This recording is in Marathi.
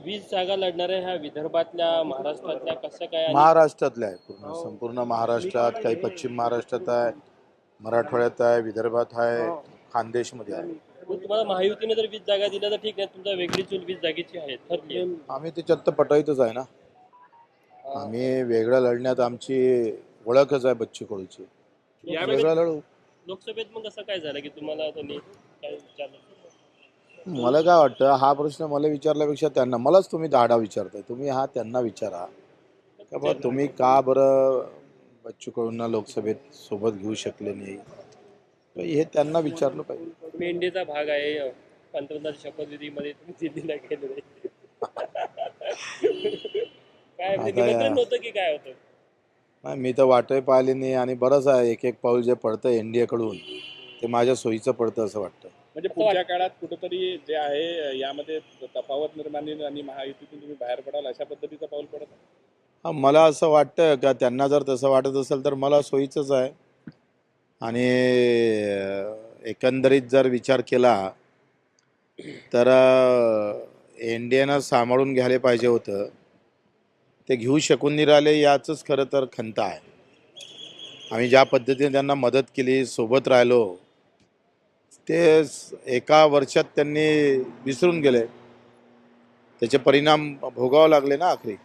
20 जागा लढणाऱ्या ह्या विदर्भातल्या, महाराष्ट्रातल्या कसं काय? आणि महाराष्ट्रातल्या आहे पूर्ण, संपूर्ण महाराष्ट्रात, काही पश्चिम महाराष्ट्रात आहे, मराठवाड्यात आहे, विदर्भात आहे, खानदेशमध्ये आहे. मग तुम्हाला महायुतीने जर 20 जागा दिल्या तर ठीक आहे, तुमचा वेगळी चूल 20 जागेची आहे ठरली आहे. आम्ही त्याच्यात तर पटाईतच आहे ना. आम्ही वेगळं लढण्यात आमची ओळखच आहे बच्चू कडूची. वेगळं लढू. लोकसभेत मग असं काय झालं की तुम्हाला त्यांनी काय विचारलं? मला काय वाटतं, हा प्रश्न मला विचारल्यापेक्षा त्यांना, मलाच तुम्ही दाडा विचारताय, तुम्ही हा त्यांना विचारा का बा तुम्ही का बरं बच्चू कडूंना लोकसभेत सोबत घेऊ शकले नाही, तर हे त्यांना विचारलं पाहिजे. मेंढीचा भाग आहे पंतप्रधान शपथविधीमध्ये तुम्ही दिल्लीला गेले. काय म्हणजे आता निमंत्रण होतं की काय होतं? नाही, मी तर वाटही पाहिली नाही, आणि बरंच आहे, एक एक पाऊल जे पडतं एनडीए कडून ते माझ्या सोयीचं पडतं असं वाटतं. म्हणजे पुढच्या काळात कुठेतरी जे आहे यामध्ये तफावत निर्माण होईल आणि महायुतीतून तुम्ही बाहेर पडाल अशा पद्धतीचं पाऊल पडत आहे. हा, मला असं वाटतं का त्यांना जर तसं वाटत असेल तर मला सोयीचंच आहे. आणि एकंदरीत जर विचार केला तर एनडीएनं सांभाळून घ्यायला पाहिजे होतं, ते घेऊ शकून नाही राहिले, याचंच खरं तर खंत आहे. आम्ही ज्या पद्धतीने त्यांना मदत केली, सोबत राहिलो, ते एका वर्षात त्यांनी विसरून गेले. त्याचे परिणाम भोगावे लागले ना आखरी.